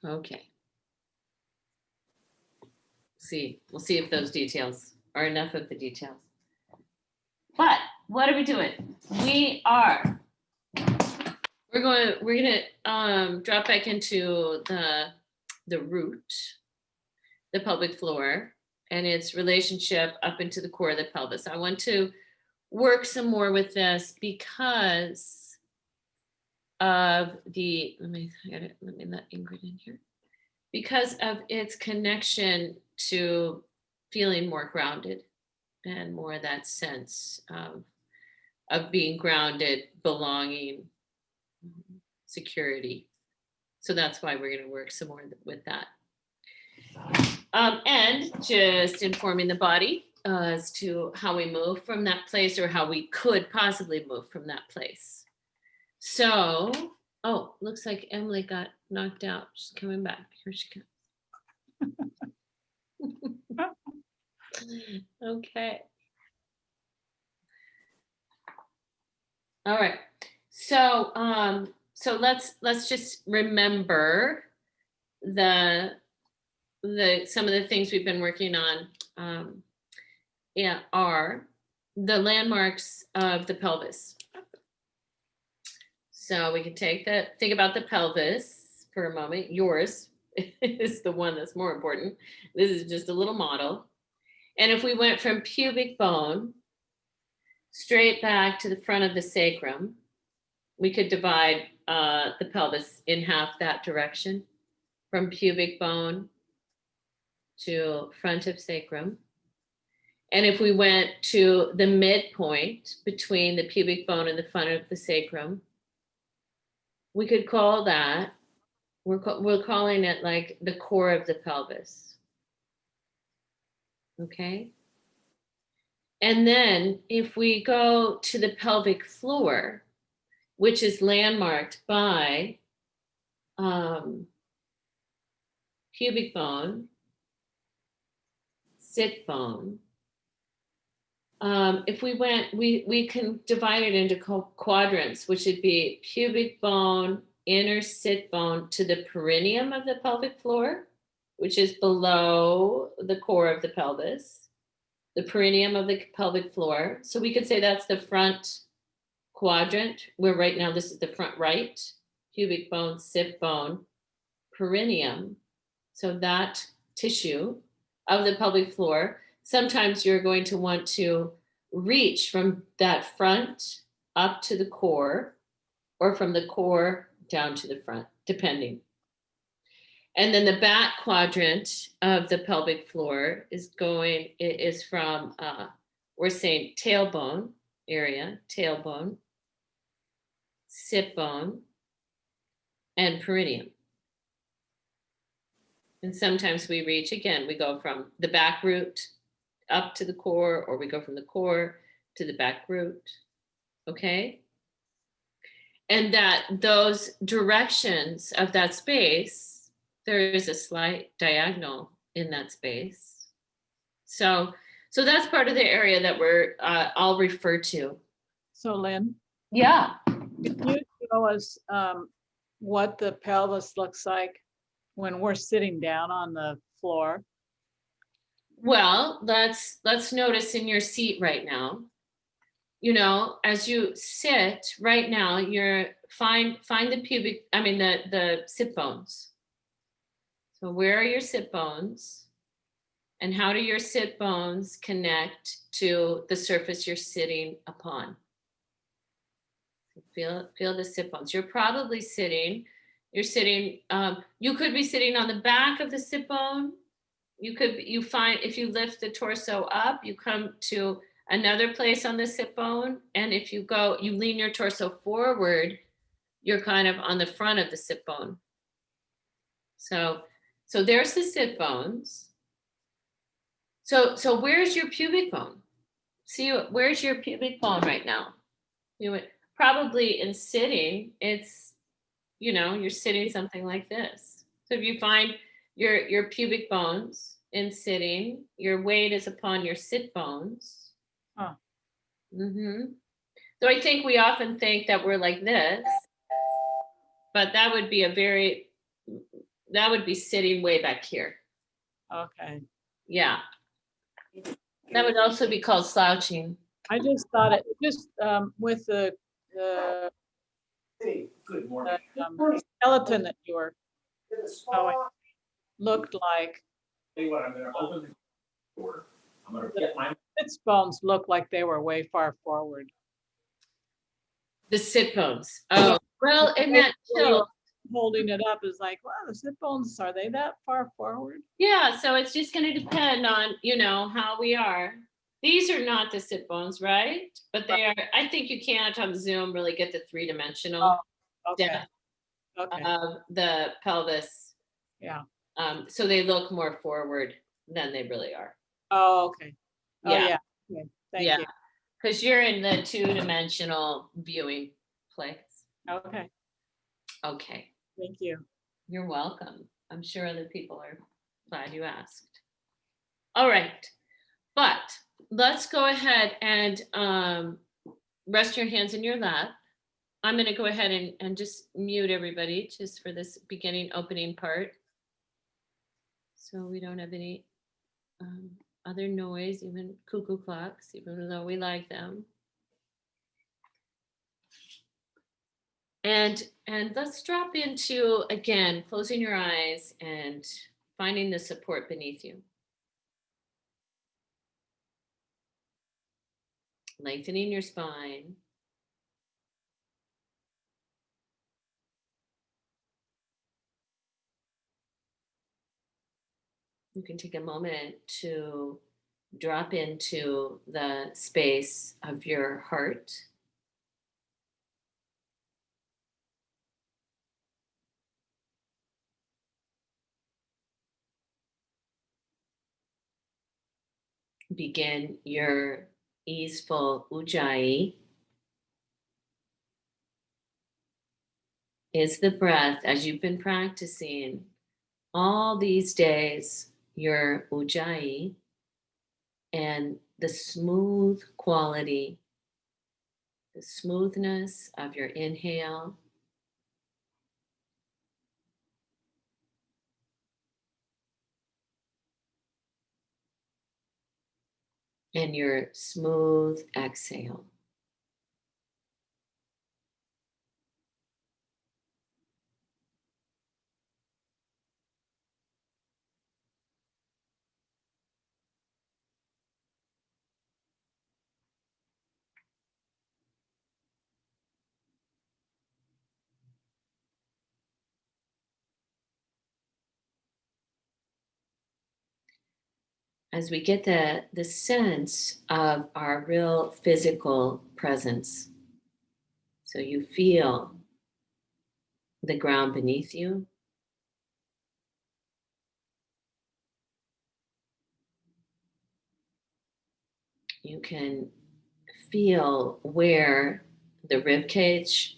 Okay. We'll see if those details are enough of the details. But what are we doing? We're gonna drop back into the root, the pelvic floor, and its relationship up into the core of the pelvis. I want to work some more with this because of the, let me let Ingrid in here. Because of its connection to feeling more grounded and more that sense of being grounded, belonging, security. So that's why we're going to work some more with that. And just informing the body as to how we move from that place, or how we could possibly move from that place. So, oh, looks like Emily got knocked out. She's coming back. Here she comes. Okay. All right. So, so let's just remember some of the things we've been working on are the landmarks of the pelvis. So we can think about the pelvis for a moment. Yours is the one that's more important. This is just a little model. And if we went from pubic bone straight back to the front of the sacrum, we could divide the pelvis in half that direction, from pubic bone to front of sacrum. And if we went to the midpoint between the pubic bone and the front of the sacrum, we could call that, we're calling it like the core of the pelvis. Okay. And then if we go to the pelvic floor, which is landmarked by pubic bone, sit bone. If we went, we can divide it into quadrants, which would be pubic bone, inner sit bone to the perineum of the pelvic floor, which is below the core of the pelvis, the perineum of the pelvic floor. So we could say that's the front quadrant, where right now this is the front right, pubic bone, sit bone, perineum. So that tissue of the pelvic floor. Sometimes you're going to want to reach from that front up to the core, or from the core down to the front, depending. And then the back quadrant of the pelvic floor is from, we're saying tailbone area, tailbone, sit bone, and perineum. And sometimes we reach, again, we go from the back root up to the core, or we go from the core to the back root. Okay. And that those directions of that space, there is a slight diagonal in that space. So that's part of the area that we're I'll refer to. So Lynn? Yeah. Can you show us what the pelvis looks like when we're sitting down on the floor? Well, let's notice in your seat right now. You know, as you sit right now, find the sit bones. So where are your sit bones? And how do your sit bones connect to the surface you're sitting upon? Feel the sit bones. You're probably sitting, you could be sitting on the back of the sit bone. You find, if you lift the torso up, you come to another place on the sit bone. And if you lean your torso forward, you're kind of on the front of the sit bone. So there's the sit bones. So where's your pubic bone? See, where's your pubic bone right now? You would probably, in sitting, it's, you're sitting something like this. So if you find your pubic bones in sitting, your weight is upon your sit bones. Huh. Mm-hmm. So I think we often think that we're like this, but that would be a very that would be sitting way back here. Okay. Yeah. That would also be called slouching. I just thought it just with the Hey, good morning. skeleton that you were showing looked like Tell you what, I'm gonna open the door. I'm gonna get my. its bones looked like they were way far forward. The sit bones. Oh, well, and that tilt. Holding it up is like, wow, the sit bones, are they that far forward? Yeah, so it's just going to depend on, you know, how we are. These are not the sit bones, right? But they are, I think you can't on Zoom really get the three-dimensional Okay. depth Okay. of the pelvis. Yeah. So they look more forward than they really are. Oh, okay. Oh, Yeah. yeah. Okay. Thank Yeah. you. Because you're in the two-dimensional viewing place. Okay. Okay. Thank you. You're welcome. I'm sure other people are glad you asked. All right. But let's go ahead and rest your hands in your lap. I'm going to go ahead and just mute everybody just for this beginning opening part. So we don't have any other noise, even cuckoo clocks, even though we like them. And let's drop into, again, closing your eyes and finding the support beneath you. Lengthening your spine. You can take a moment to drop into the space of your heart. Begin your easeful ujjayi. Is the breath, as you've been practicing all these days, your ujjayi, and the smooth quality, the smoothness of your inhale, and your smooth exhale. As we get the sense of our real physical presence. So you feel the ground beneath you. You can feel where the rib cage,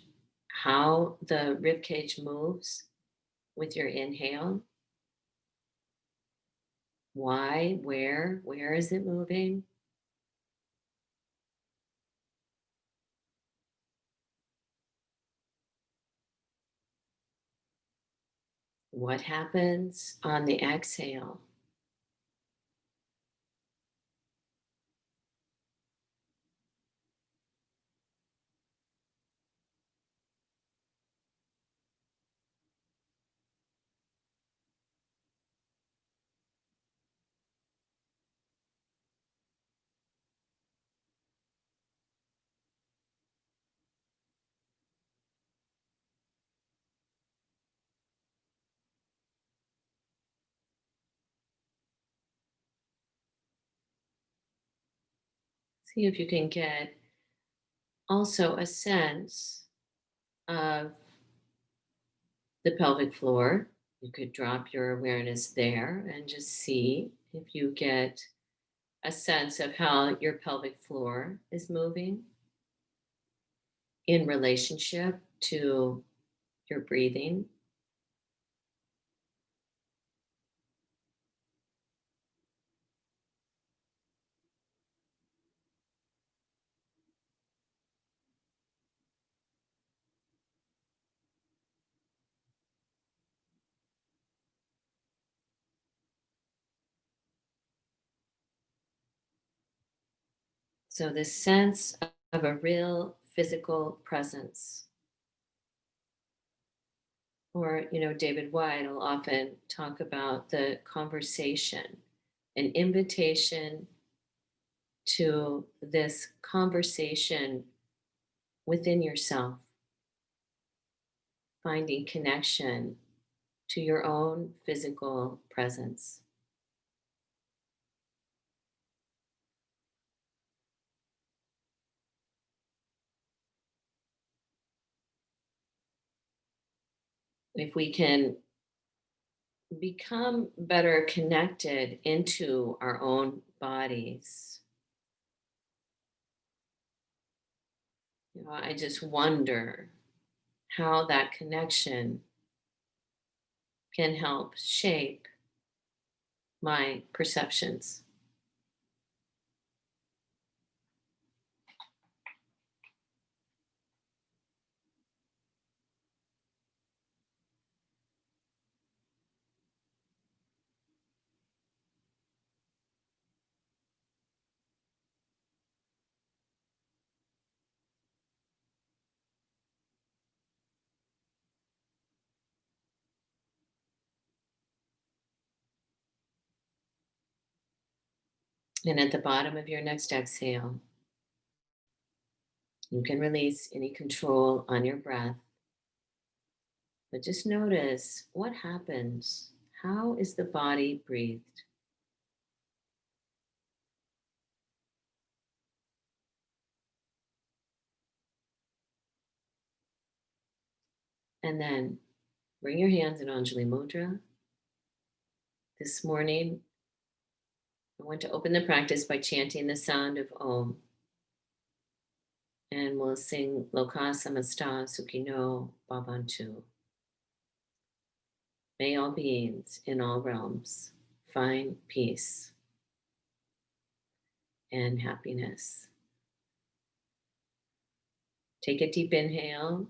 how the rib cage moves with your inhale. Why, where is it moving? What happens on the exhale? See if you can get also a sense of the pelvic floor. You could drop your awareness there and just see if you get a sense of how your pelvic floor is moving in relationship to your breathing. So this sense of a real physical presence. Or, David White will often talk about the conversation, an invitation to this conversation within yourself, finding connection to your own physical presence. If we can become better connected into our own bodies, I just wonder how that connection can help shape my perceptions. And at the bottom of your next exhale, you can release any control on your breath. But just notice what happens. How is the body breathed? And then bring your hands in Anjali Mudra. This morning, I want to open the practice by chanting the sound of Om. And we'll sing Loka Samasta Sukhino Bhavantu. May all beings in all realms find peace and happiness. Take a deep inhale.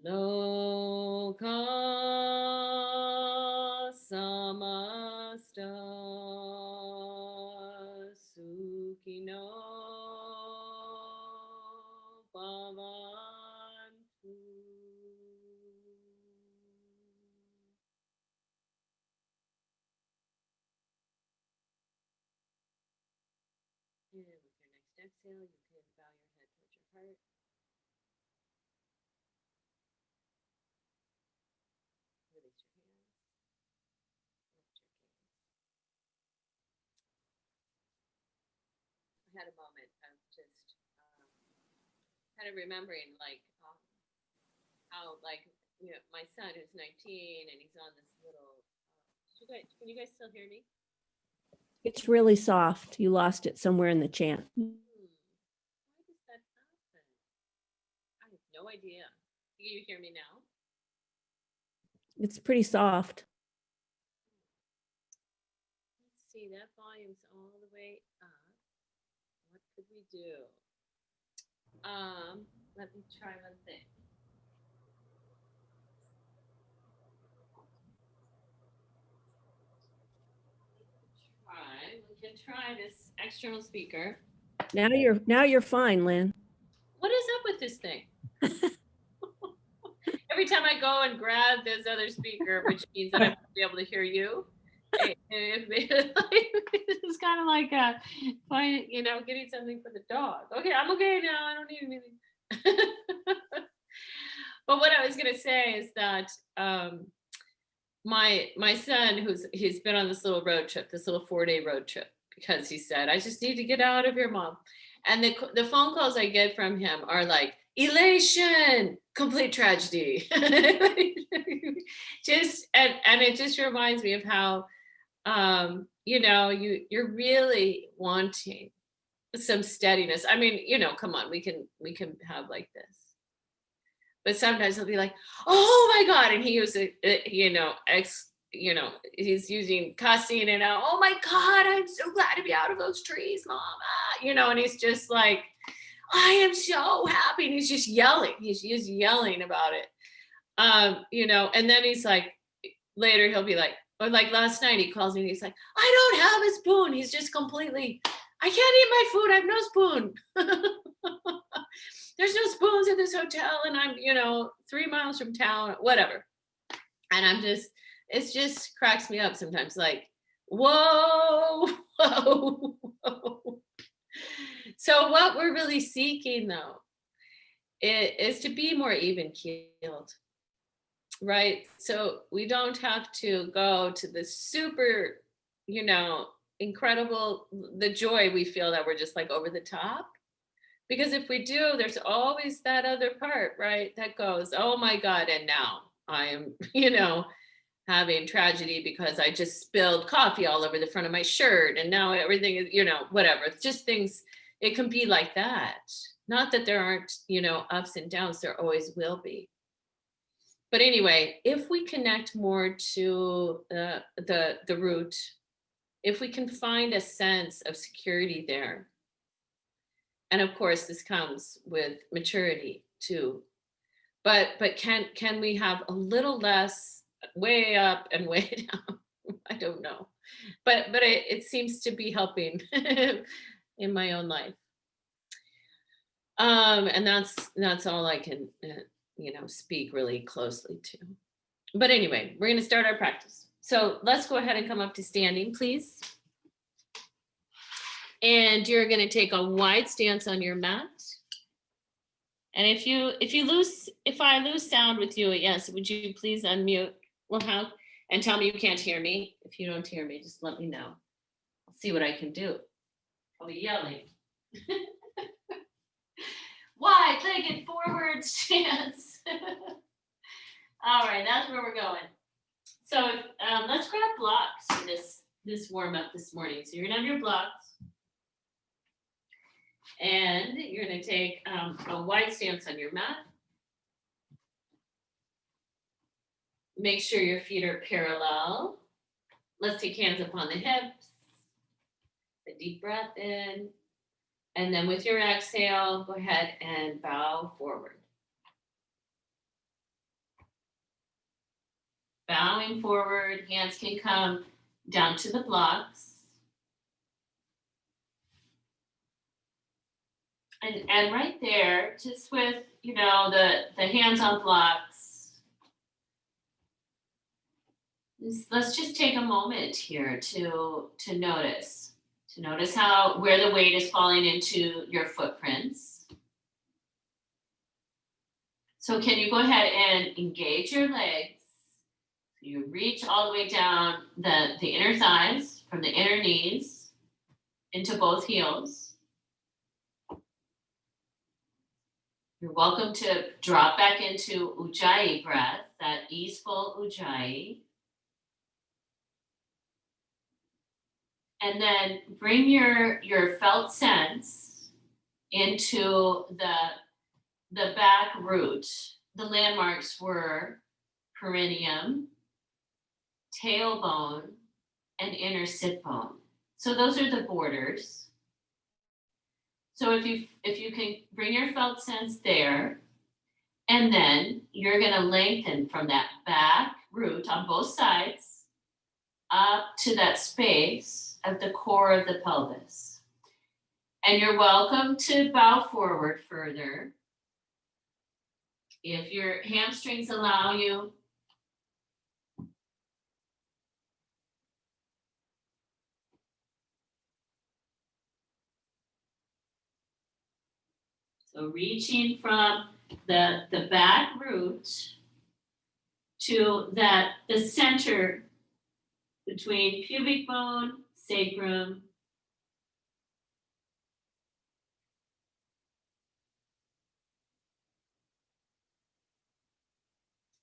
Loka samasta sukhino bhavantu. And with your next exhale, you can bow your head towards your heart. Release your hands. Lift your gaze. I had a moment of just kind of remembering how my son who's 19 and he's on this little can you guys still hear me? It's really soft. You lost it somewhere in the chant. Why does that happen? I have no idea. Can you hear me now? It's pretty soft. Let's see, that volume's all the way up. What could we do? Let me try one thing. We can try this external speaker. Now you're fine, Lynn. What is up with this thing? Every time I go and grab this other speaker, which means that I won't be able to hear you, it's kind of like getting something for the dog. Okay, I'm okay now. I don't need anything. But what I was gonna say is that my son, he's been on this little road trip, this little 4-day road trip, because he said, I just need to get out of here, Mom. And the phone calls I get from him are like, elation, complete tragedy. Just and it just reminds me of how you're really wanting some steadiness. I mean, come on, we can have like this. But sometimes he'll be like, oh my God. And he uses, he's using cussing and oh my God, I'm so glad to be out of those trees, Mama. And he's just like, I am so happy. And he's just yelling. He's just yelling about it. And then he's like, later he'll be like, or like last night he calls me and he's like, I don't have a spoon. He's just completely, I can't eat my food. I have no spoon. There's no spoons in this hotel and I'm, 3 miles from town, whatever. And it just cracks me up sometimes, like, whoa, whoa, whoa. So what we're really seeking though, is to be more even keeled, right? So we don't have to go to the super, incredible, the joy we feel that we're just like over the top. Because if we do, there's always that other part, right? That goes, oh my God, and now I am, having tragedy because I just spilled coffee all over the front of my shirt and now everything is, whatever. It's just things, it can be like that. Not that there aren't, ups and downs, there always will be. But anyway, if we connect more to the root, if we can find a sense of security there, and of course, this comes with maturity too. But can we have a little less way up and way down? I don't know. But it seems to be helping in my own life. And that's all I can speak really closely to. But anyway, we're going to start our practice. So let's go ahead and come up to standing, please. And you're going to take a wide stance on your mat. And if I lose sound with you, yes, would you please unmute and tell me you can't hear me? If you don't hear me, just let me know. I'll see what I can do. I'll be yelling. Wide-legged forward stance. All right, that's where we're going. So let's grab blocks for this warm up this morning. So you're gonna have your blocks. And you're going to take a wide stance on your mat. Make sure your feet are parallel. Let's take hands upon the hips. A deep breath in. And then with your exhale, go ahead and bow forward. Bowing forward, hands can come down to the blocks. And right there, just with, the hands on blocks, let's just take a moment here to notice where the weight is falling into your footprints. So can you go ahead and engage your legs? You reach all the way down the inner thighs, from the inner knees into both heels. You're welcome to drop back into Ujjayi breath, that easeful Ujjayi. And then bring your felt sense into the back root. The landmarks were perineum, tailbone, and inner sit bone. So those are the borders. So if you can bring your felt sense there, and then you're going to lengthen from that back root on both sides up to that space of the core of the pelvis. And you're welcome to bow forward further. If your hamstrings allow you. So reaching from the back root to the center between pubic bone, sacrum,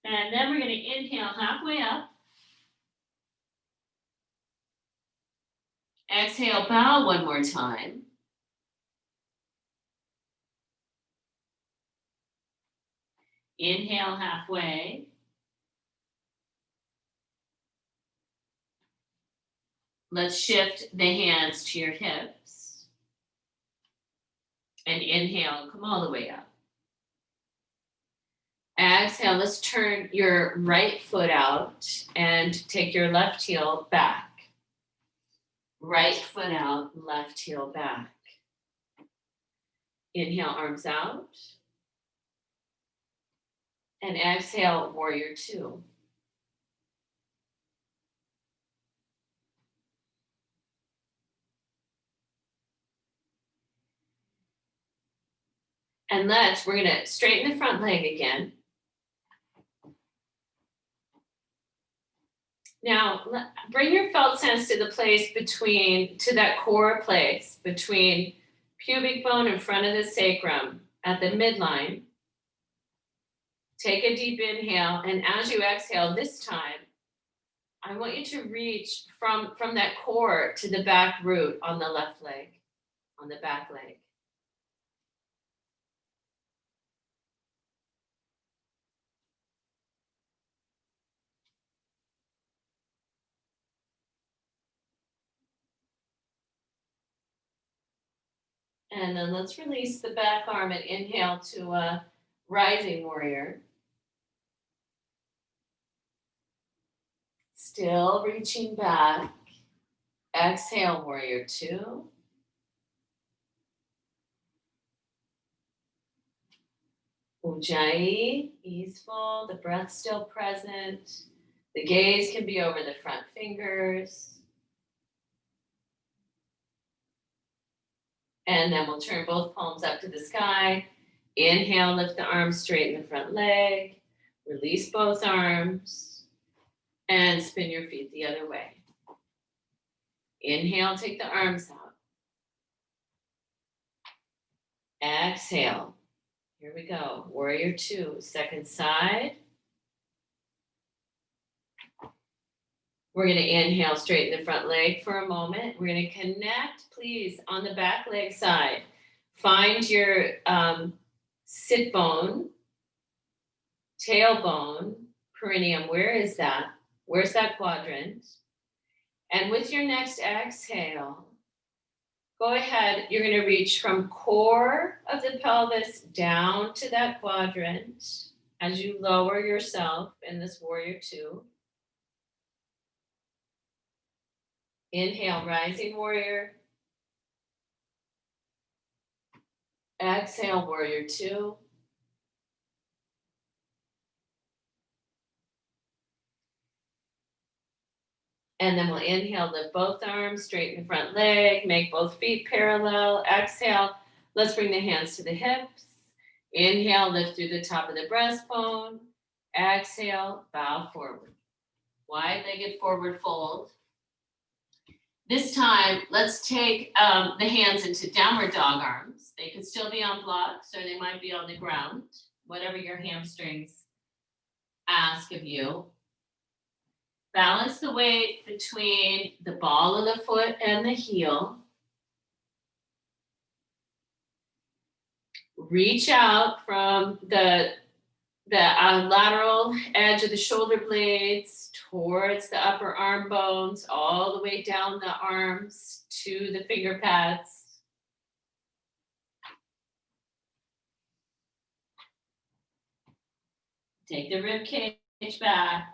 and then we're going to inhale halfway up. Exhale, bow one more time. Inhale halfway. Let's shift the hands to your hips. And inhale, come all the way up. Exhale, let's turn your right foot out and take your left heel back. Right foot out, left heel back. Inhale, arms out. And exhale, warrior two. And we're gonna straighten the front leg again. Now, bring your felt sense to the place to that core place between pubic bone in front of the sacrum at the midline. Take a deep inhale, and as you exhale this time, I want you to reach from that core to the back root on the left leg, on the back leg. And then let's release the back arm and inhale to a rising warrior. Still reaching back. Exhale, warrior two. Ujjayi, easeful, the breath still present. The gaze can be over the front fingers. And then we'll turn both palms up to the sky. Inhale, lift the arms, straighten the front leg. Release both arms. And spin your feet the other way. Inhale, take the arms out. Exhale. Here we go. Warrior two, second side. We're going to inhale, straighten the front leg for a moment. We're going to connect, please, on the back leg side. Find your sit bone, tailbone, perineum. Where is that? Where's that quadrant? And with your next exhale, go ahead. You're going to reach from core of the pelvis down to that quadrant as you lower yourself in this warrior two. Inhale, rising warrior. Exhale, warrior two. And then we'll inhale, lift both arms, straighten the front leg, make both feet parallel. Exhale, let's bring the hands to the hips. Inhale, lift through the top of the breastbone. Exhale, bow forward. Wide-legged forward fold. This time, let's take the hands into downward dog arms. They could still be on blocks or they might be on the ground, whatever your hamstrings ask of you. Balance the weight between the ball of the foot and the heel. Reach out from the lateral edge of the shoulder blades towards the upper arm bones, all the way down the arms to the finger pads. Take the rib cage back.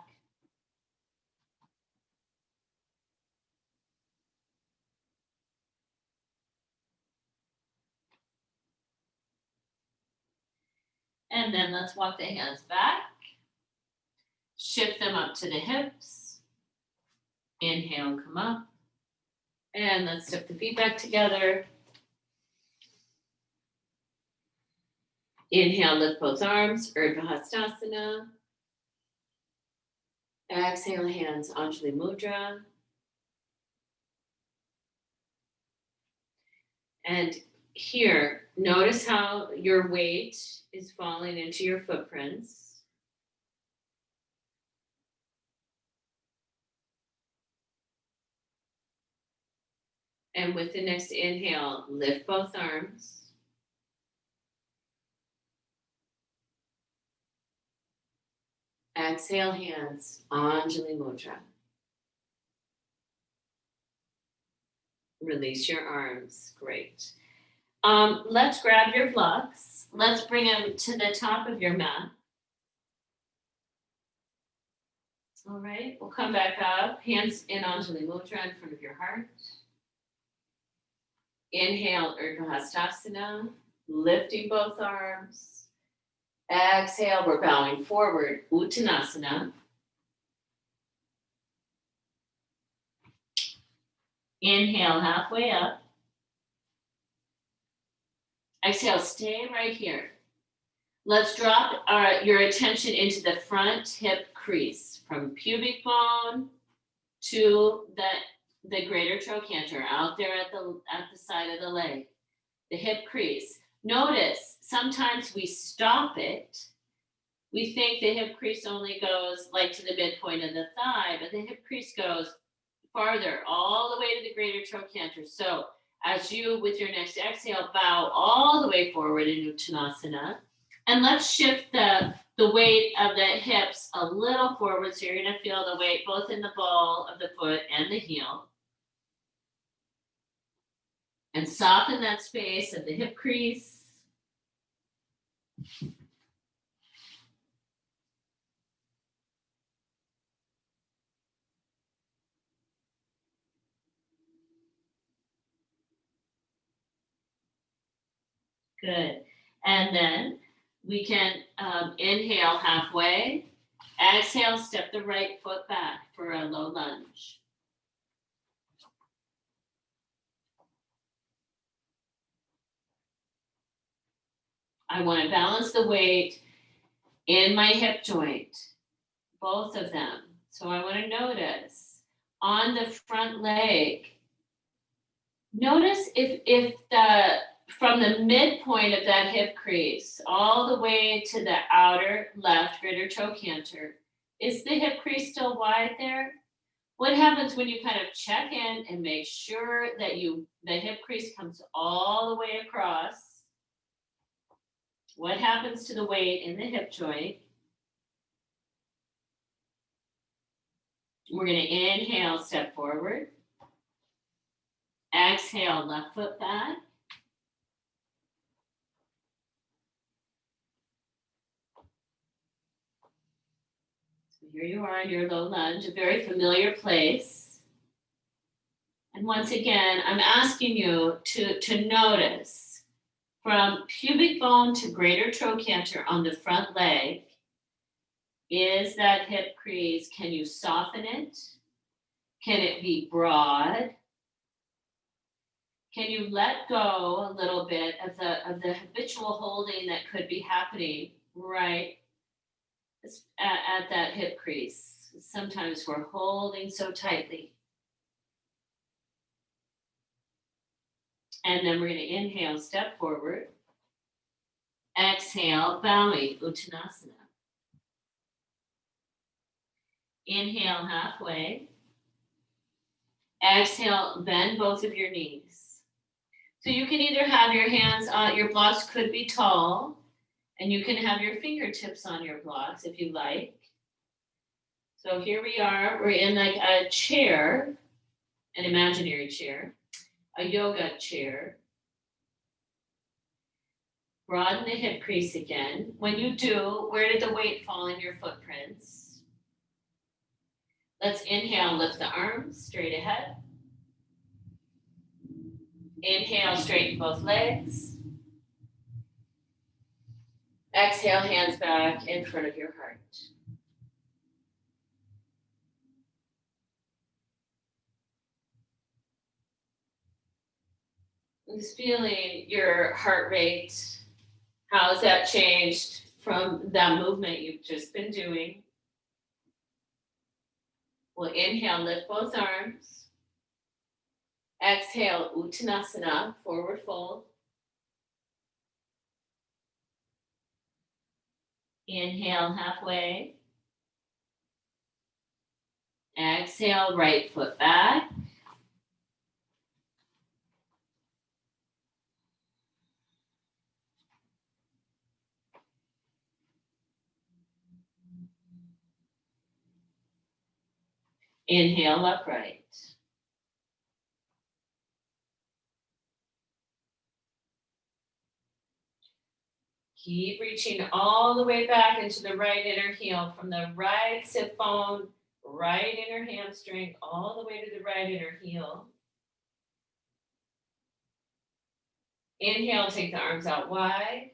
And then let's walk the hands back. Shift them up to the hips. Inhale and come up. And let's step the feet back together. Inhale, lift both arms, Urdhva Hastasana. Exhale, hands, Anjali Mudra. And here, notice how your weight is falling into your footprints. And with the next inhale, lift both arms. Exhale, hands, Anjali Mudra. Release your arms, great. Let's grab your blocks. Let's bring them to the top of your mat. All right, we'll come back up, hands in Anjali Mudra in front of your heart. Inhale, Urdhva Hastasana, lifting both arms. Exhale, we're bowing forward, Uttanasana. Inhale, halfway up. Exhale, stay right here. Let's drop your attention into the front hip crease from pubic bone to the greater trochanter out there at the side of the leg, the hip crease. Notice sometimes we stop it. We think the hip crease only goes like to the midpoint of the thigh, but the hip crease goes farther, all the way to the greater trochanter. So as you, with your next exhale, bow all the way forward in Uttanasana, and let's shift the weight of the hips a little forward. So you're gonna feel the weight both in the ball of the foot and the heel. And soften that space of the hip crease. Good. And then we can inhale halfway. Exhale, step the right foot back for a low lunge. I want to balance the weight in my hip joint, both of them. So I want to notice on the front leg, notice if from the midpoint of that hip crease all the way to the outer left greater trochanter, is the hip crease still wide there? What happens when you kind of check in and make sure that the hip crease comes all the way across? What happens to the weight in the hip joint? We're going to inhale, step forward. Exhale, left foot back. So here you are in your low lunge, a very familiar place. And once again, I'm asking you to notice from pubic bone to greater trochanter on the front leg. Is that hip crease, can you soften it? Can it be broad? Can you let go a little bit of the habitual holding that could be happening right at that hip crease? Sometimes we're holding so tightly. And then we're going to inhale, step forward. Exhale, bowing, Uttanasana. Inhale, halfway. Exhale, bend both of your knees. So you can either have your hands on, your blocks could be tall, and you can have your fingertips on your blocks if you like. So here we are, we're in like a chair, an imaginary chair, a yoga chair. Broaden the hip crease again. When you do, where did the weight fall in your footprints? Let's inhale, lift the arms straight ahead. Inhale, straighten both legs. Exhale, hands back in front of your heart. Just feeling your heart rate. How has that changed from that movement you've just been doing? We'll inhale, lift both arms. Exhale, Uttanasana, forward fold. Inhale, halfway. Exhale, right foot back. Inhale upright. Keep reaching all the way back into the right inner heel from the right sit bone, right inner hamstring, all the way to the right inner heel. Inhale, take the arms out wide.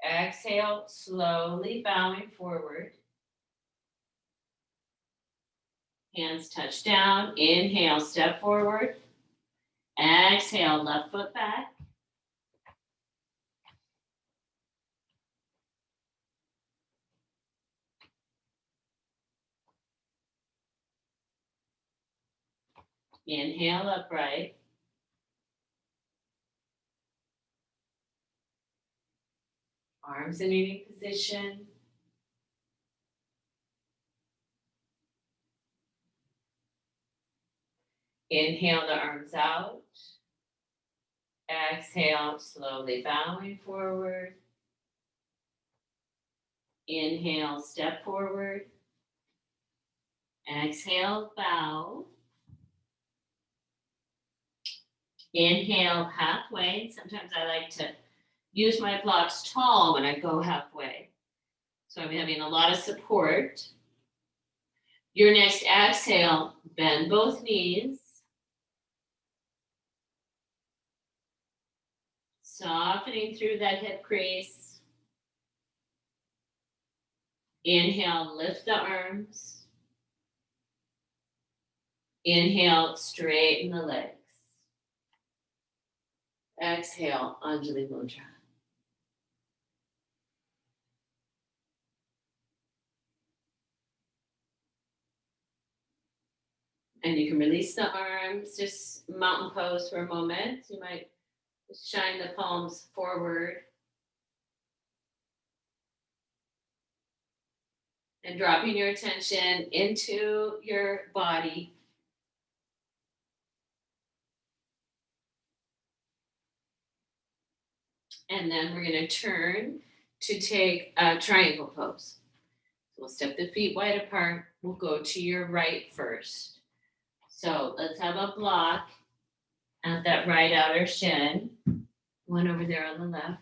Exhale, slowly bowing forward. Hands touch down. Inhale, step forward. Exhale, left foot back. Inhale, upright. Arms in meeting position. Inhale the arms out. Exhale, slowly bowing forward. Inhale, step forward. Exhale, bow. Inhale, halfway. Sometimes I like to use my blocks tall when I go halfway. So I'm having a lot of support. Your next exhale, bend both knees. Softening through that hip crease. Inhale, lift the arms. Inhale, straighten the legs. Exhale, Anjali Mudra. And you can release the arms, just mountain pose for a moment. You might shine the palms forward. And dropping your attention into your body. And then we're going to turn to take a triangle pose. So we'll step the feet wide apart. We'll go to your right first. So let's have a block at that right outer shin. One over there on the left.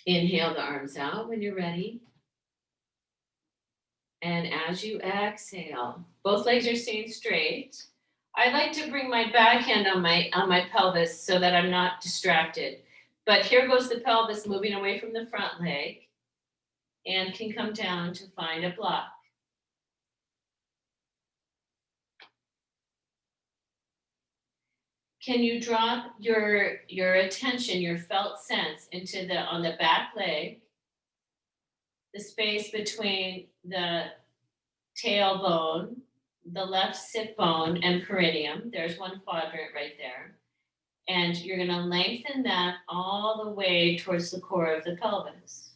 Inhale the arms out when you're ready. And as you exhale, both legs are staying straight. I like to bring my backhand on my pelvis so that I'm not distracted. But here goes the pelvis moving away from the front leg and can come down to find a block. Can you drop your attention, your felt sense into on the back leg, the space between the tailbone, the left sit bone and perineum. There's one quadrant right there. And you're going to lengthen that all the way towards the core of the pelvis.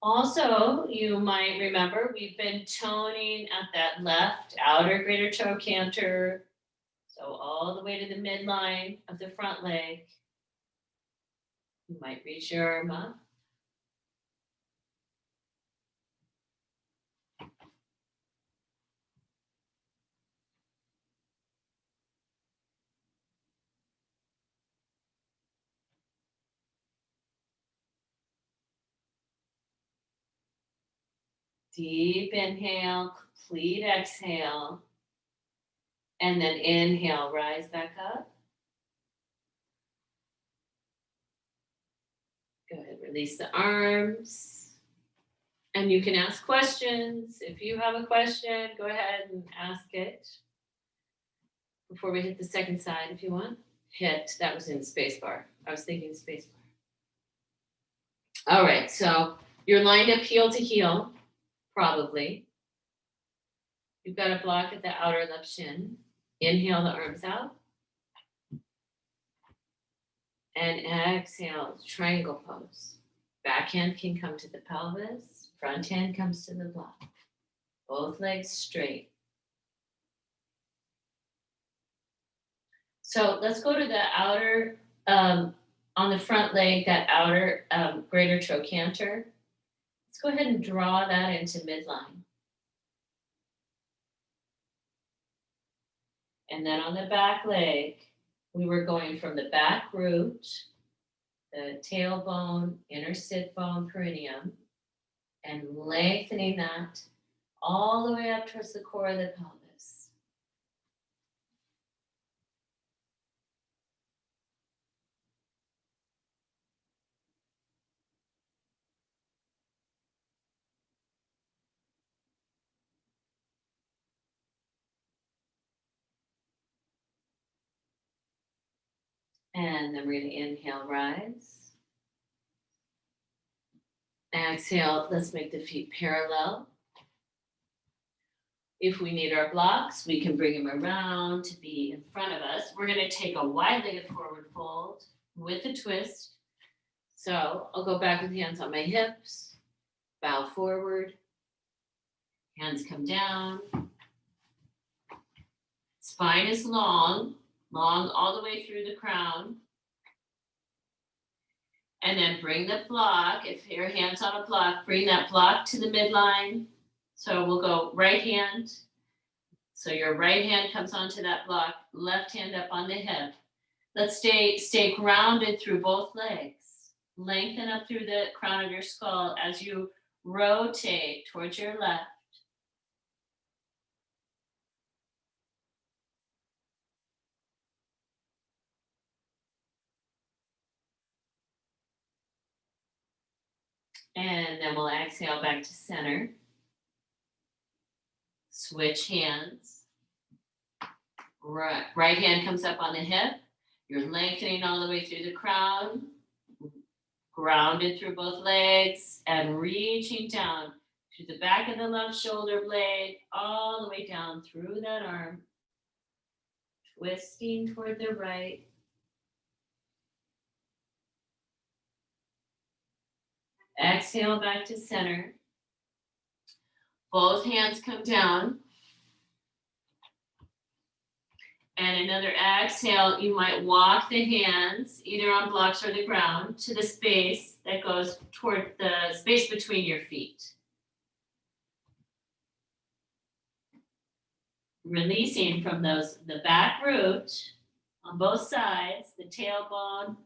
Also, you might remember we've been toning at that left outer greater toe canter. So all the way to the midline of the front leg. You might reach your arm up. Deep inhale, complete exhale. And then inhale, rise back up. Go ahead, release the arms. And you can ask questions. If you have a question, go ahead and ask it. Before we hit the second side, if you want. That was in spacebar. I was thinking spacebar. All right, so you're lined up heel to heel, probably. You've got a block at the outer left shin. Inhale the arms out. And exhale, triangle pose. Backhand can come to the pelvis. Front hand comes to the block. Both legs straight. So let's go to the outer on the front leg, that outer greater trochanter. Let's go ahead and draw that into midline. And then on the back leg, we were going from the back root, the tailbone, inner sit bone, perineum, and lengthening that all the way up towards the core of the pelvis. And then we're going to inhale, rise. Exhale, let's make the feet parallel. If we need our blocks, we can bring them around to be in front of us. We're going to take a wide-legged forward fold with a twist. So I'll go back with hands on my hips, bow forward, hands come down. Spine is long all the way through the crown. And then bring the block, if your hand's on a block, bring that block to the midline. So we'll go right hand. So your right hand comes onto that block, left hand up on the hip. Let's stay grounded through both legs. Lengthen up through the crown of your skull as you rotate towards your left. And then we'll exhale back to center. Switch hands. Right hand comes up on the hip. You're lengthening all the way through the crown. Grounded through both legs and reaching down to the back of the left shoulder blade, all the way down through that arm. Twisting toward the right. Exhale back to center. Both hands come down. And another exhale, you might walk the hands either on blocks or the ground to the space that goes toward the space between your feet. Releasing from the back root on both sides, the tailbone,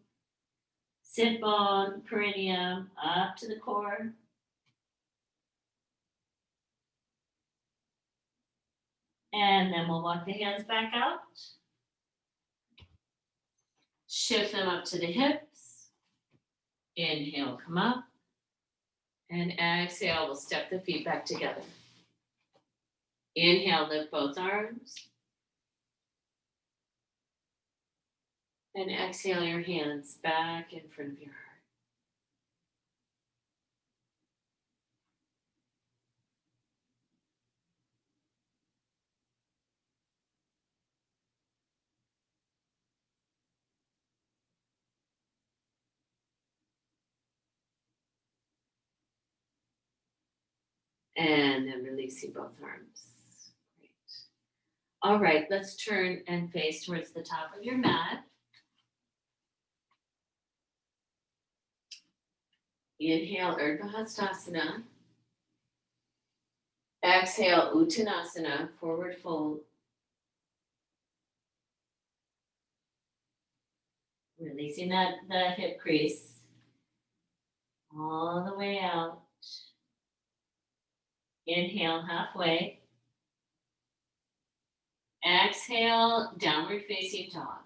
sit bone, perineum, up to the core. And then we'll walk the hands back out. Shift them up to the hips. Inhale, come up. And exhale, we'll step the feet back together. Inhale, lift both arms. And exhale your hands back in front of your heart. And then releasing both arms. Great. All right, let's turn and face towards the top of your mat. Inhale, Urdhva Hastasana. Exhale, Uttanasana, forward fold. Releasing the hip crease all the way out. Inhale, halfway. Exhale, downward facing dog.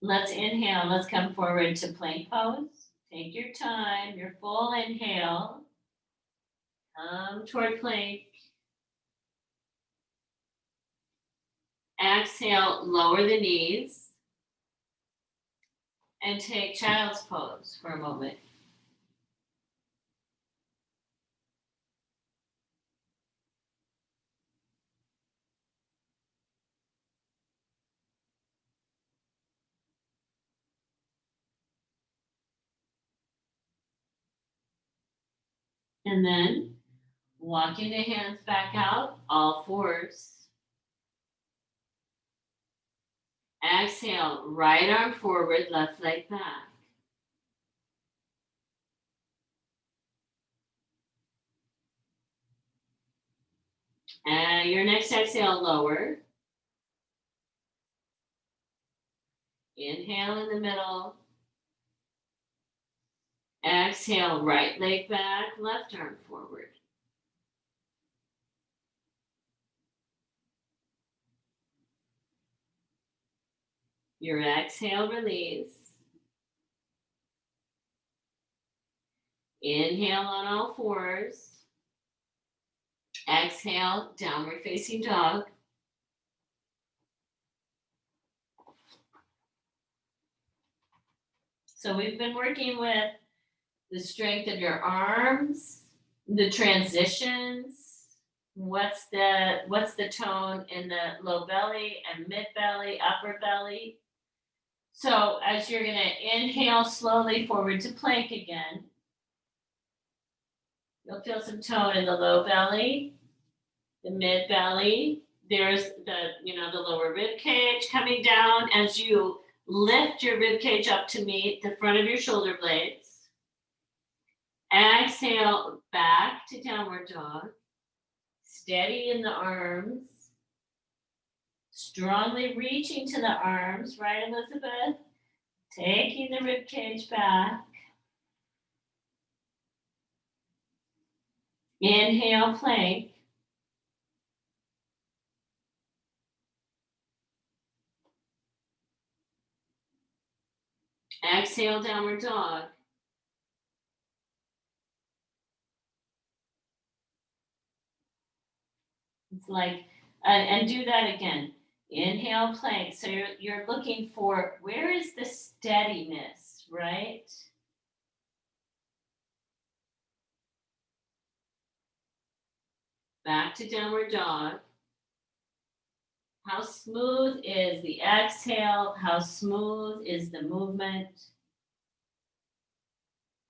Let's inhale. Let's come forward to plank pose. Take your time, your full inhale. Come toward plank. Exhale, lower the knees. And take child's pose for a moment. And then walking the hands back out, all fours. Exhale, right arm forward, left leg back. And your next exhale, lower. Inhale in the middle. Exhale, right leg back, left arm forward. Your exhale, release. Inhale on all fours. Exhale, downward facing dog. So we've been working with the strength of your arms, the transitions, what's the tone in the low belly and mid belly, upper belly. So as you're gonna inhale slowly forward to plank again, you'll feel some tone in the low belly, the mid belly. There's the lower rib cage coming down as you lift your rib cage up to meet the front of your shoulder blades. Exhale, back to downward dog. Steady in the arms. Strongly reaching to the arms, right, Elizabeth? Taking the rib cage back. Inhale, plank. Exhale, downward dog. It's like, and do that again. Inhale, plank. So you're looking for, where is the steadiness, right? Back to downward dog. How smooth is the exhale? How smooth is the movement?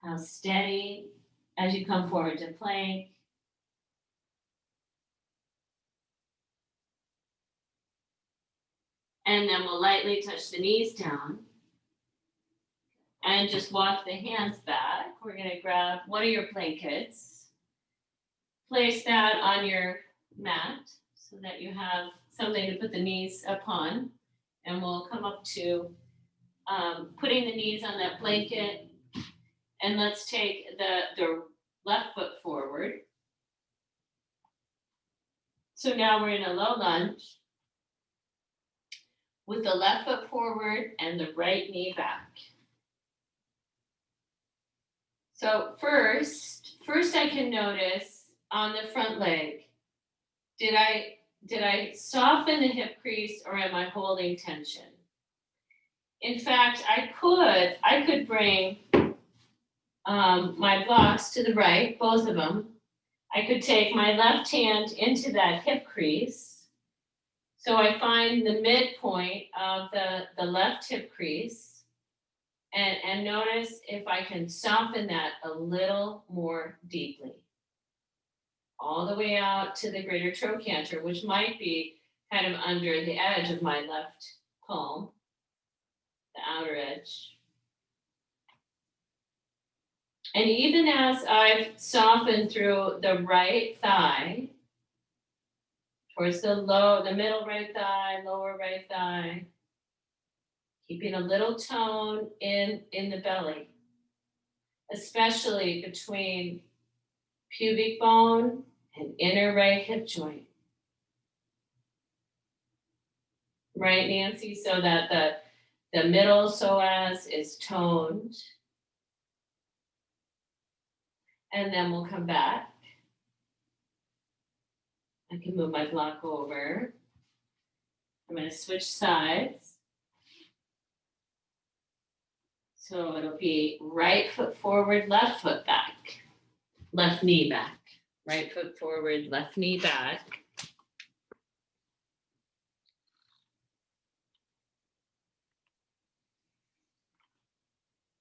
How steady as you come forward to plank? And then we'll lightly touch the knees down and just walk the hands back. We're gonna grab one of your blankets, place that on your mat so that you have something to put the knees upon. And we'll come up to putting the knees on that blanket. And let's take the left foot forward. So now we're in a low lunge with the left foot forward and the right knee back. So first I can notice on the front leg, did I soften the hip crease or am I holding tension? In fact, I could bring my blocks to the right, both of them. I could take my left hand into that hip crease. So I find the midpoint of the left hip crease and notice if I can soften that a little more deeply. All the way out to the greater trochanter, which might be kind of under the edge of my left palm, the outer edge. And even as I've softened through the right thigh, towards the middle right thigh, lower right thigh, keeping a little tone in the belly, especially between pubic bone and inner right hip joint. Right, Nancy? So that the middle psoas is toned. And then we'll come back. I can move my block over. I'm going to switch sides. So it'll be right foot forward, left foot back, left knee back. Right foot forward, left knee back.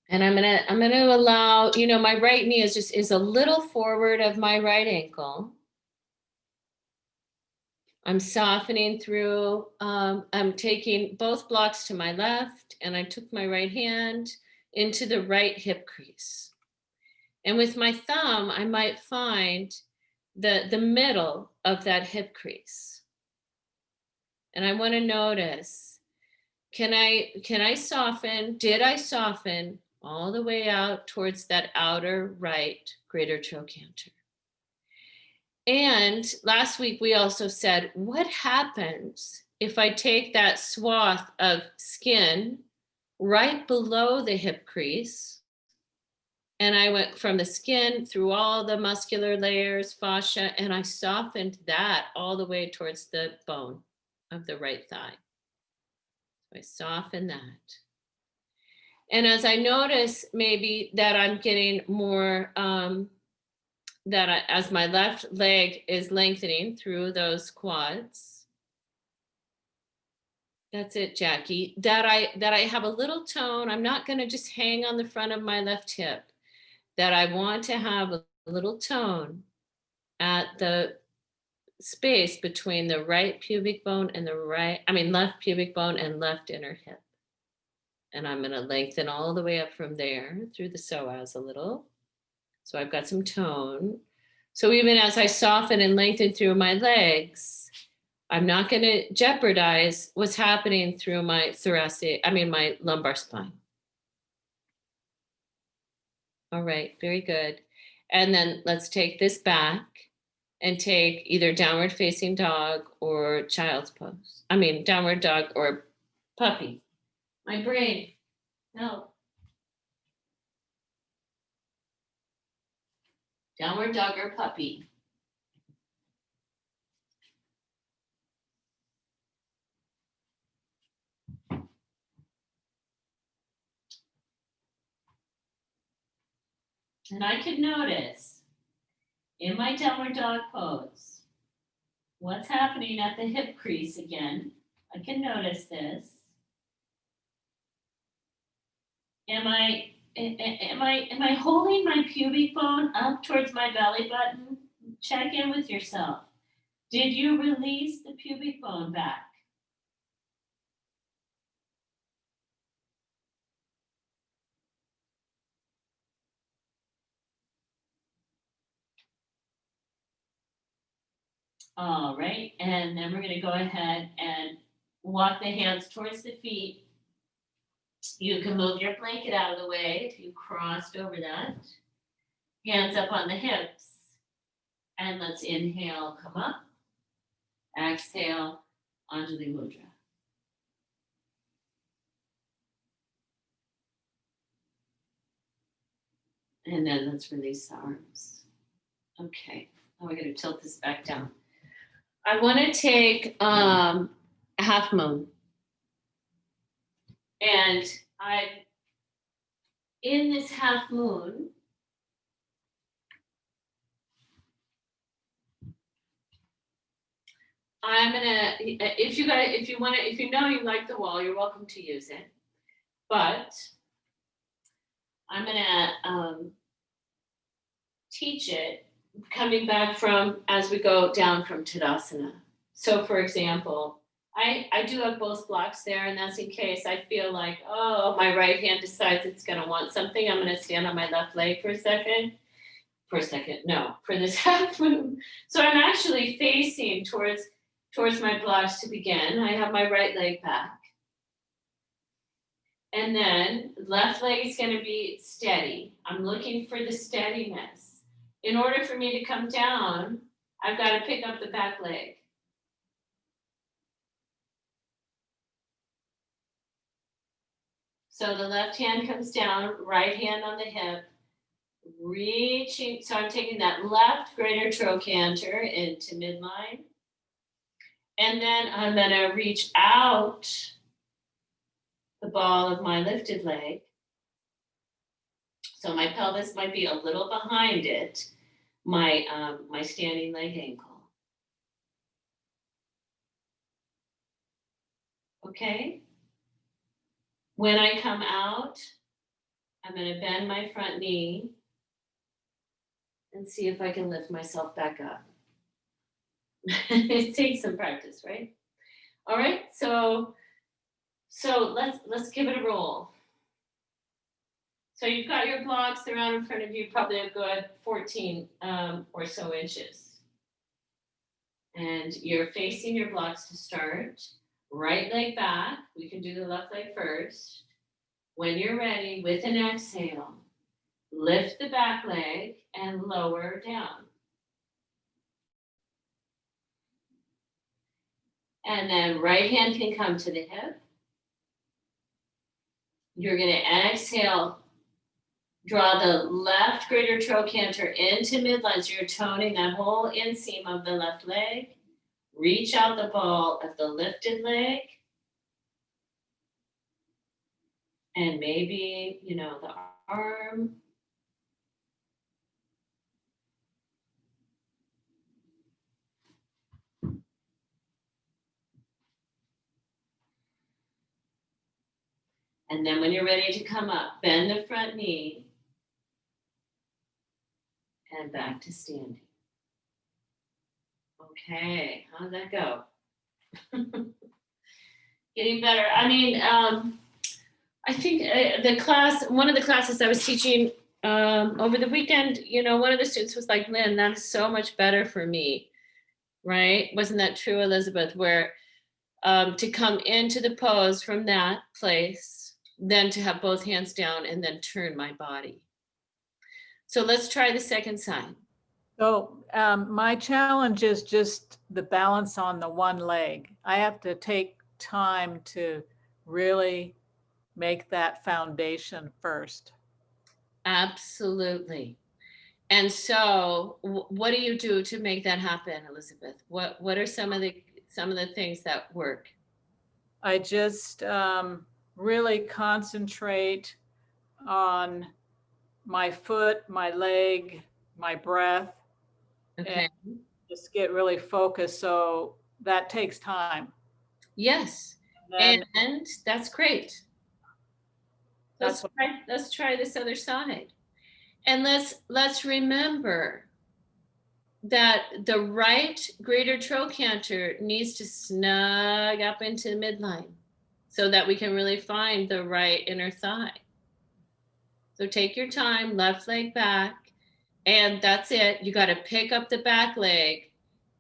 And I'm gonna allow, my right knee is a little forward of my right ankle. I'm softening through, I'm taking both blocks to my left, and I took my right hand into the right hip crease. And with my thumb, I might find the middle of that hip crease. And I want to notice, can I soften? Did I soften all the way out towards that outer right greater trochanter? And last week we also said, what happens if I take that swath of skin right below the hip crease, and I went from the skin through all the muscular layers, fascia, and I softened that all the way towards the bone of the right thigh. So I soften that. And as I notice maybe that I'm getting more, as my left leg is lengthening through those quads. That's it, Jackie. That I have a little tone. I'm not going to just hang on the front of my left hip. That I want to have a little tone at the space between the right pubic bone and left pubic bone and left inner hip. And I'm going to lengthen all the way up from there through the psoas a little. So I've got some tone. So even as I soften and lengthen through my legs, I'm not going to jeopardize what's happening through my my lumbar spine. All right, very good. And then let's take this back and take either downward facing dog or child's pose. Downward dog or puppy. My brain, no. Downward dog or puppy. And I could notice in my downward dog pose, what's happening at the hip crease again. I can notice this. Am I holding my pubic bone up towards my belly button? Check in with yourself. Did you release the pubic bone back? All right, and then we're going to go ahead and walk the hands towards the feet. You can move your blanket out of the way if you crossed over that. Hands up on the hips. And let's inhale, come up. Exhale, Anjali Mudra. And then let's release the arms. Okay, now we're going to tilt this back down. I want to take a half moon. And in this half moon, I'm gonna, if you know you like the wall, you're welcome to use it. But I'm gonna teach it coming back from as we go down from Tadasana. So for example, I do have both blocks there, and that's in case I feel like, oh, my right hand decides it's gonna want something. I'm gonna stand on my left leg for this half moon. So I'm actually facing towards my blocks to begin. I have my right leg back. And then left leg is going to be steady. I'm looking for the steadiness. In order for me to come down, I've got to pick up the back leg. So the left hand comes down, right hand on the hip, reaching. So I'm taking that left greater trochanter into midline. And then I'm going to reach out the ball of my lifted leg. So my pelvis might be a little behind it, my standing leg ankle. Okay. When I come out, I'm gonna bend my front knee and see if I can lift myself back up. It takes some practice, right? All right, so let's give it a roll. So you've got your blocks, they're out in front of you, probably a good 14 or so inches. And you're facing your blocks to start. Right leg back, we can do the left leg first. When you're ready, with an exhale, lift the back leg and lower down. And then right hand can come to the hip. You're going to exhale, draw the left greater trochanter into midline. So you're toning that whole inseam of the left leg. Reach out the ball of the lifted leg. And maybe, the arm. And then when you're ready to come up, bend the front knee and back to standing. Okay, how'd that go? Getting better. I mean, I think one of the classes I was teaching over the weekend, one of the students was like, Lynn, that is so much better for me, right? Wasn't that true, Elizabeth? Where to come into the pose from that place, then to have both hands down and then turn my body. So let's try the second side. So my challenge is just the balance on the one leg. I have to take time to really make that foundation first. Absolutely. And so what do you do to make that happen, Elizabeth? What are some of the things that work? I just really concentrate on my foot, my leg, my breath, Okay. and just get really focused. So that takes time. Yes. And And that's great. That's Let's try this other side. And let's remember that the right greater trochanter needs to snug up into the midline so that we can really find the right inner thigh. So take your time, left leg back, and that's it. You got to pick up the back leg.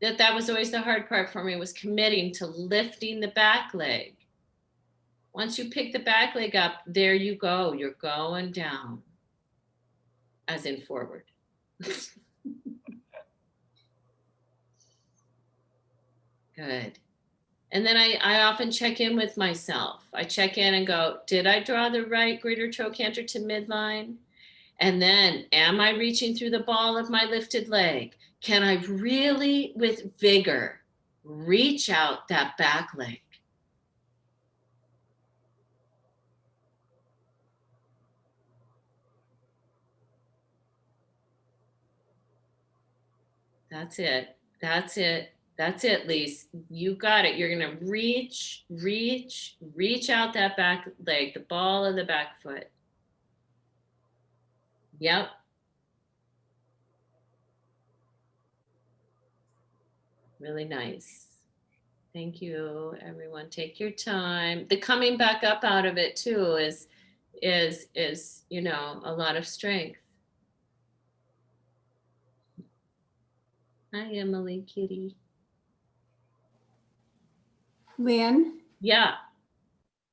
That was always the hard part for me, was committing to lifting the back leg. Once you pick the back leg up, there you go. You're going down, as in forward. Good. And then I often check in with myself. I check in and go, did I draw the right greater trochanter to midline? And then, am I reaching through the ball of my lifted leg? Can I really, with vigor, reach out that back leg? That's it. That's it. That's it, Lise. You got it. You're going to reach out that back leg, the ball of the back foot. Yep. Really nice. Thank you, everyone. Take your time. The coming back up out of it too is a lot of strength. Hi, Emily, kitty. Lynn, Yeah.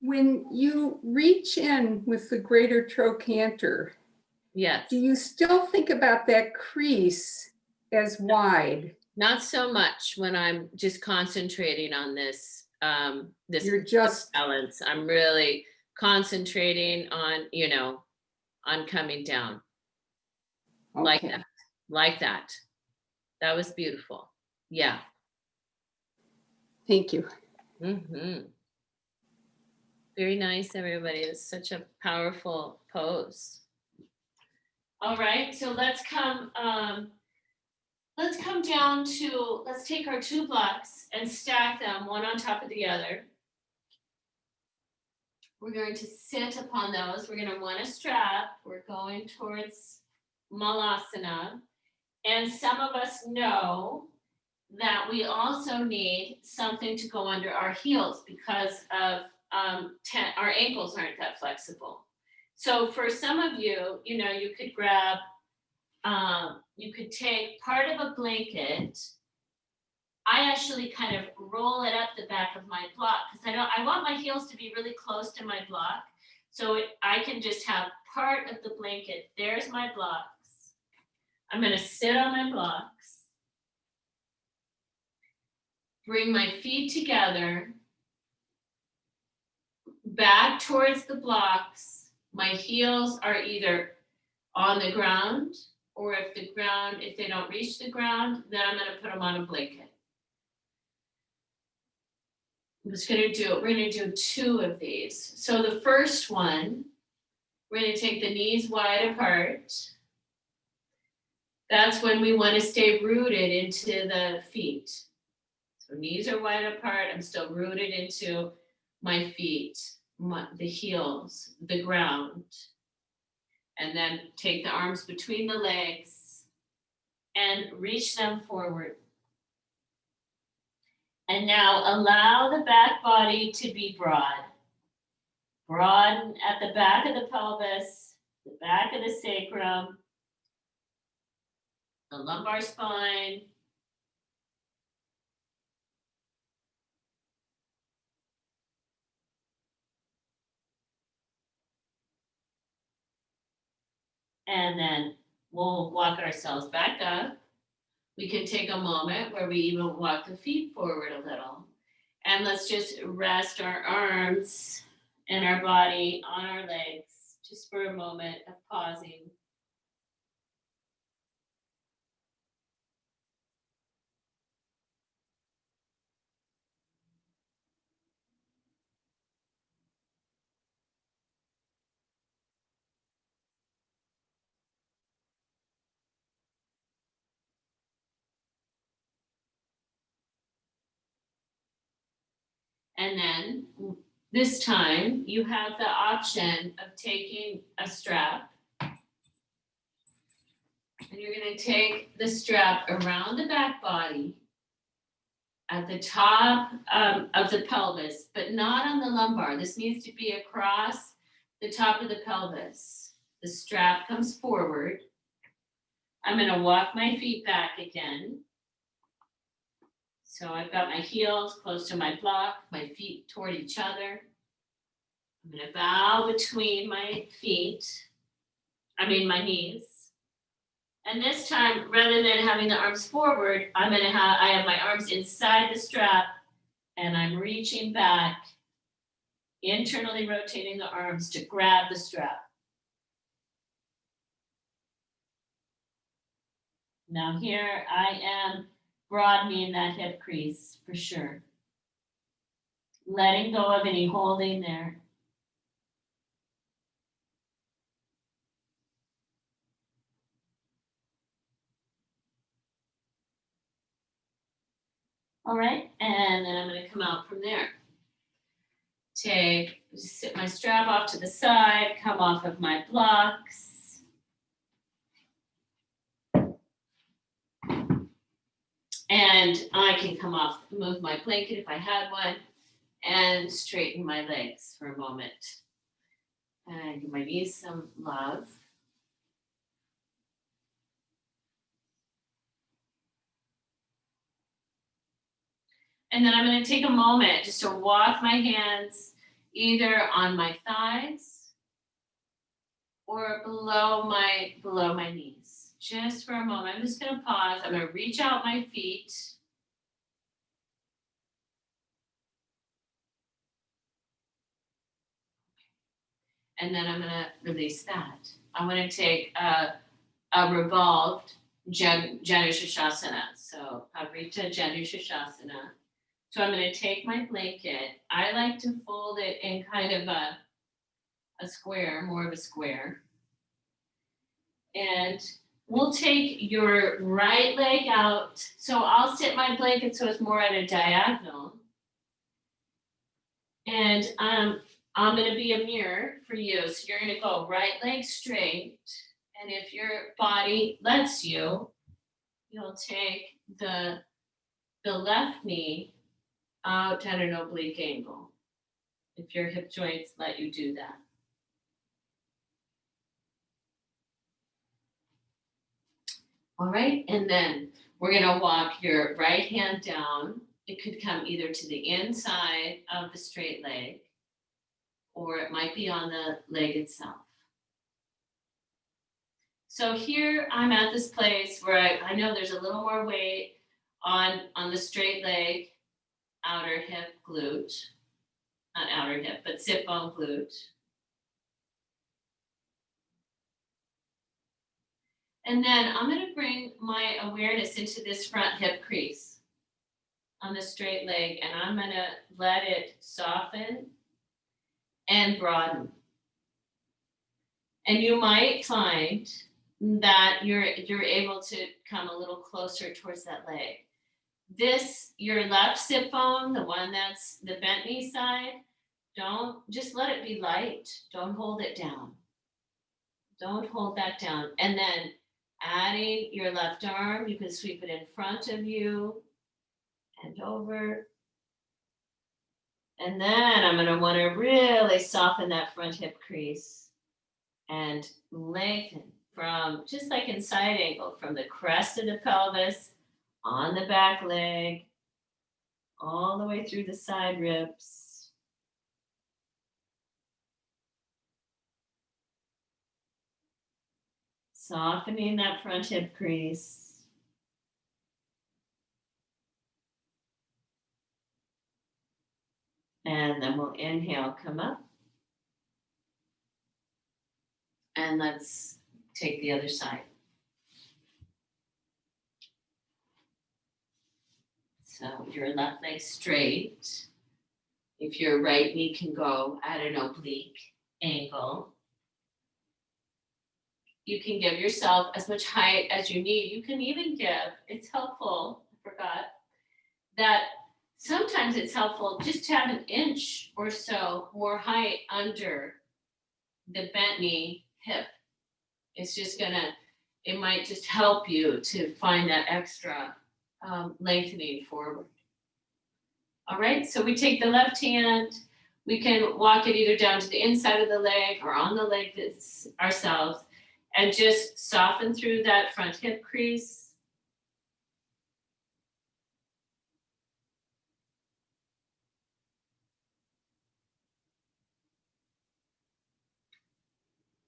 when you reach in with the greater trochanter, Yes. do you still think about that crease as wide? Not so much when I'm just concentrating on this You're just balance. I'm really concentrating on, on coming down. okay. Like that. That was beautiful. Yeah. Thank you. Mm-hmm. Very nice, everybody. It's such a powerful pose. All right, so let's come down to, let's take our two blocks and stack them one on top of the other. We're going to sit upon those. We're going to want a strap. We're going towards Malasana. And some of us know that we also need something to go under our heels because of our ankles aren't that flexible. So for some of you, you know, you could grab, you could take part of a blanket. I actually kind of roll it up the back of my block because I want my heels to be really close to my block. So I can just have part of the blanket. There's my blocks. I'm going to sit on my blocks. Bring my feet together, back towards the blocks. My heels are either on the ground, or if they don't reach the ground, then I'm going to put them on a blanket. We're going to do 2 of these. So the first one, we're going to take the knees wide apart. That's when we want to stay rooted into the feet. So knees are wide apart. I'm still rooted into my feet, the heels, the ground. And then take the arms between the legs and reach them forward. And now allow the back body to be broad. Broaden at the back of the pelvis, the back of the sacrum, the lumbar spine. And then we'll walk ourselves back up. We can take a moment where we even walk the feet forward a little. And let's just rest our arms and our body on our legs, just for a moment of pausing. And then this time you have the option of taking a strap. And you're going to take the strap around the back body at the top of the pelvis, but not on the lumbar. This needs to be across the top of the pelvis. The strap comes forward. I'm going to walk my feet back again. So I've got my heels close to my block, my feet toward each other. I'm going to bow between my my knees. And this time, rather than having the arms forward, I have my arms inside the strap and I'm reaching back, internally rotating the arms to grab the strap. Now here I am broadening that hip crease for sure. Letting go of any holding there. All right, and then I'm going to come out from there. Sit my strap off to the side, come off of my blocks. And I can move my blanket if I had one, and straighten my legs for a moment. And give my knees some love. And then I'm going to take a moment just to walk my hands either on my thighs or below my knees. Just for a moment. I'm just going to pause. I'm going to reach out my feet. And then I'm going to release that. I'm going to take a revolved Janu Shashasana. So Pavrita Janu Shashasana. So I'm going to take my blanket. I like to fold it in kind of a square, more of a square. And we'll take your right leg out. So I'll sit my blanket so it's more at a diagonal. And I'm gonna be a mirror for you. So you're gonna go right leg straight. And if your body lets you, you'll take the left knee out at an oblique angle. If your hip joints let you do that. All right, and then we're gonna walk your right hand down. It could come either to the inside of the straight leg, or it might be on the leg itself. So here I'm at this place where I know there's a little more weight on the straight leg, outer hip glute, not outer hip, but sit bone glute. And then I'm gonna bring my awareness into this front hip crease on the straight leg, and I'm gonna let it soften and broaden. And you might find that you're able to come a little closer towards that leg. This, your left sit bone, the one that's the bent knee side, don't just let it be light. Don't hold it down. Don't hold that down. And then adding your left arm, you can sweep it in front of you and over. And then I'm going to want to really soften that front hip crease and lengthen from, just like in side angle, from the crest of the pelvis on the back leg, all the way through the side ribs. Softening that front hip crease. And then we'll inhale, come up. And let's take the other side. So your left leg straight. If your right knee can go at an oblique angle, you can give yourself as much height as you need. You can even give, it's helpful, I forgot, that sometimes it's helpful just to have an inch or so more height under the bent knee hip. It's just gonna, it might just help you to find that extra lengthening forward. All right, so we take the left hand, we can walk it either down to the inside of the leg or on the leg that's ourselves, and just soften through that front hip crease.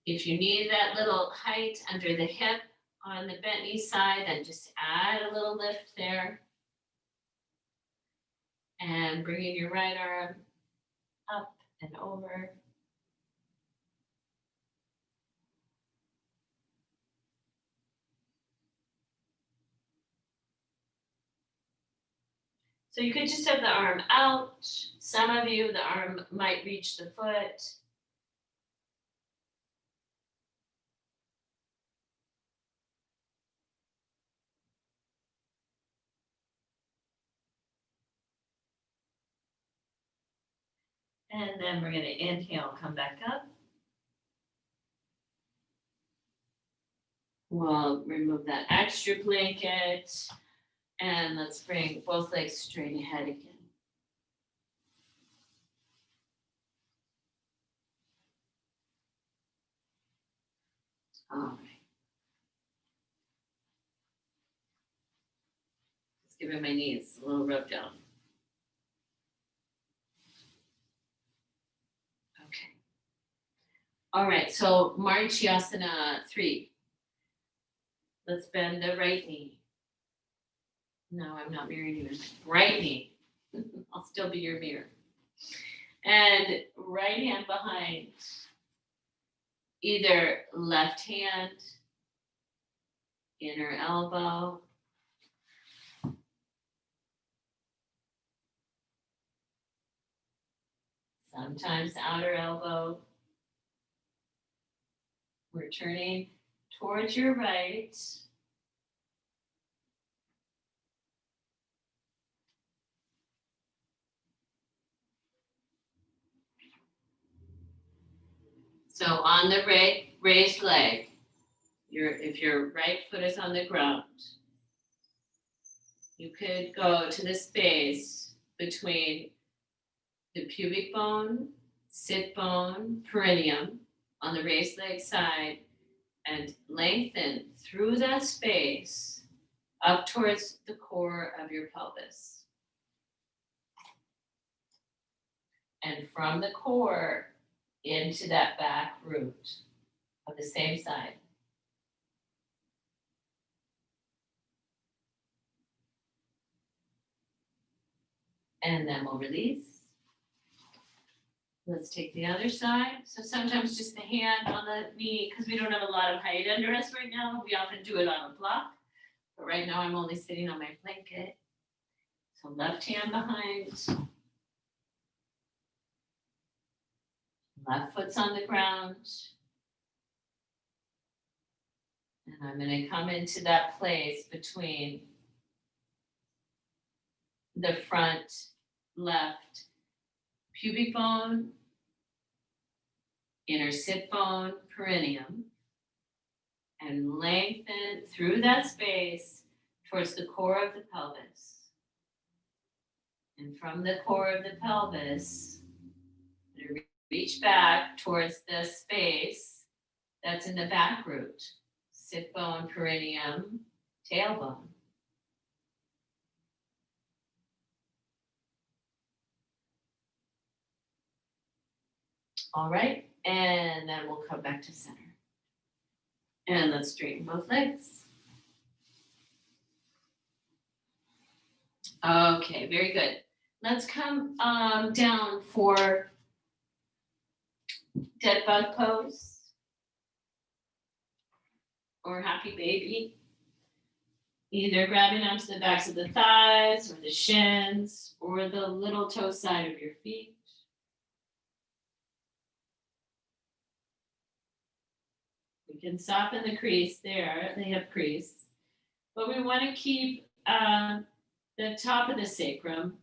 If you need that little height under the hip on the bent knee side, then just add a little lift there. And bringing your right arm up and over. So you could just have the arm out. Some of you, the arm might reach the foot. And then we're going to inhale, come back up. We'll remove that extra blanket. And let's bring both legs straight ahead again. All right. Just giving my knees a little rub down. Okay. All right, so Marichyasana 3. Let's bend the right knee. No, I'm not mirroring you. Right knee. I'll still be your mirror. And right hand behind. Either left hand, inner elbow. Sometimes outer elbow. We're turning towards your right. So on the raised leg, if your right foot is on the ground, you could go to the space between the pubic bone, sit bone, perineum on the raised leg side, and lengthen through that space up towards the core of your pelvis. And from the core into that back root of the same side. And then we'll release. Let's take the other side. So sometimes just the hand on the knee, because we don't have a lot of height under us right now. We often do it on a block. But right now I'm only sitting on my blanket. So left hand behind. Left foot's on the ground. And I'm going to come into that place between the front left pubic bone, inner sit bone, perineum, and lengthen through that space towards the core of the pelvis. And from the core of the pelvis, reach back towards the space that's in the back root, sit bone, perineum, tailbone. All right, and then we'll come back to center. And let's straighten both legs. Okay, very good. Let's come down for dead bug pose or happy baby. Either grabbing onto the backs of the thighs or the shins or the little toe side of your feet. We can soften the crease there, the hip crease, but we want to keep the top of the sacrum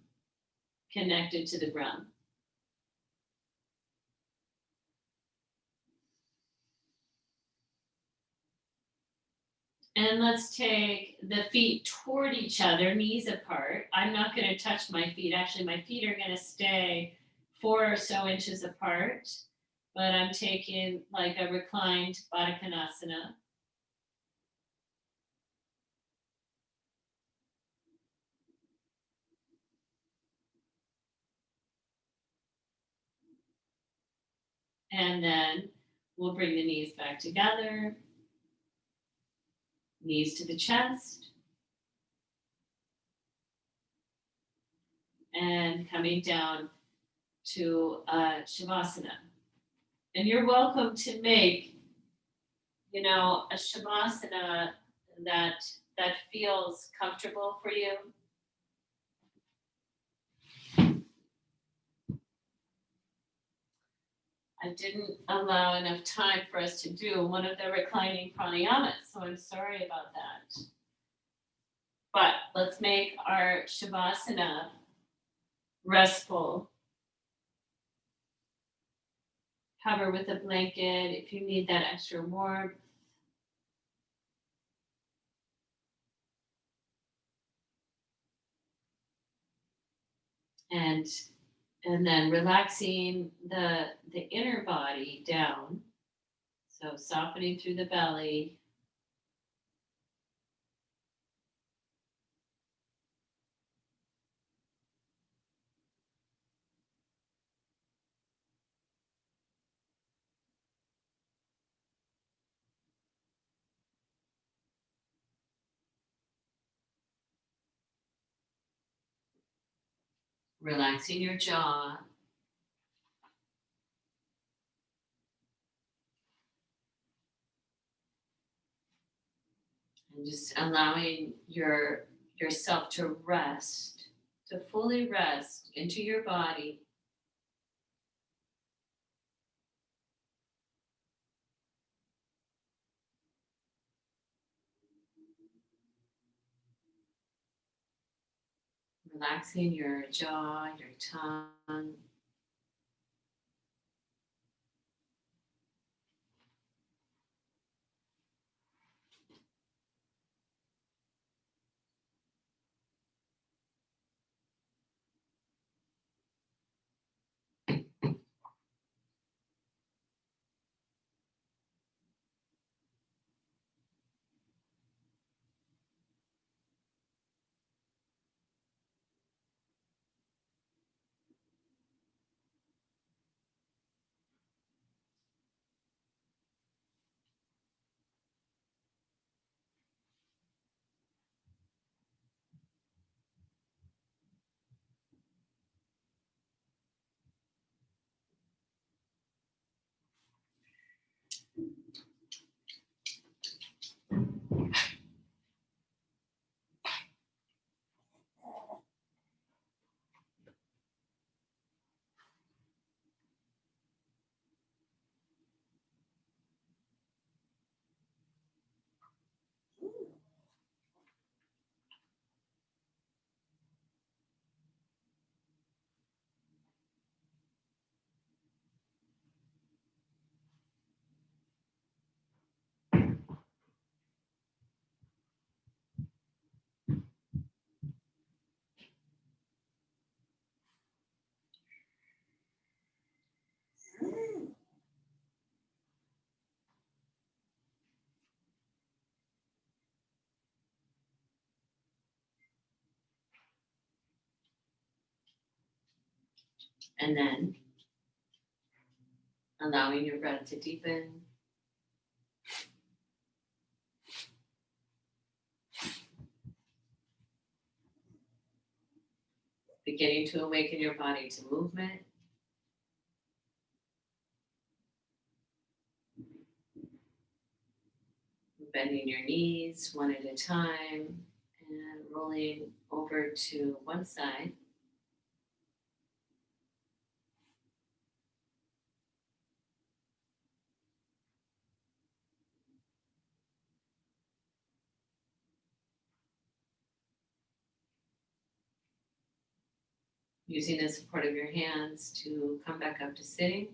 connected to the ground. And let's take the feet toward each other, knees apart. I'm not going to touch my feet. Actually, my feet are going to stay 4 or so inches apart, but I'm taking like a reclined Baddha Konasana. And then we'll bring the knees back together. Knees to the chest. And coming down to Shavasana. And you're welcome to make, a Shavasana that feels comfortable for you. I didn't allow enough time for us to do one of the reclining pranayamas, so I'm sorry about that. But let's make our Shavasana restful. Cover with a blanket if you need that extra warmth. And then relaxing the inner body down. So softening through the belly. Relaxing your jaw. And just allowing yourself to rest, to fully rest into your body. Relaxing your jaw, your tongue. And then allowing your breath to deepen. Beginning to awaken your body to movement. Bending your knees one at a time and rolling over to one side. Using the support of your hands to come back up to sitting.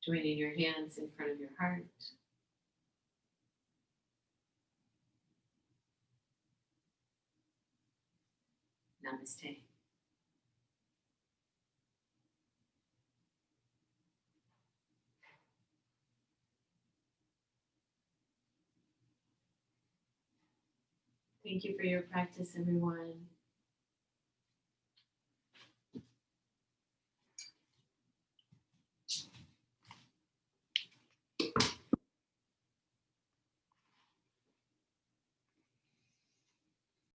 Joining your hands in front of your heart. Namaste. Thank you for your practice, everyone.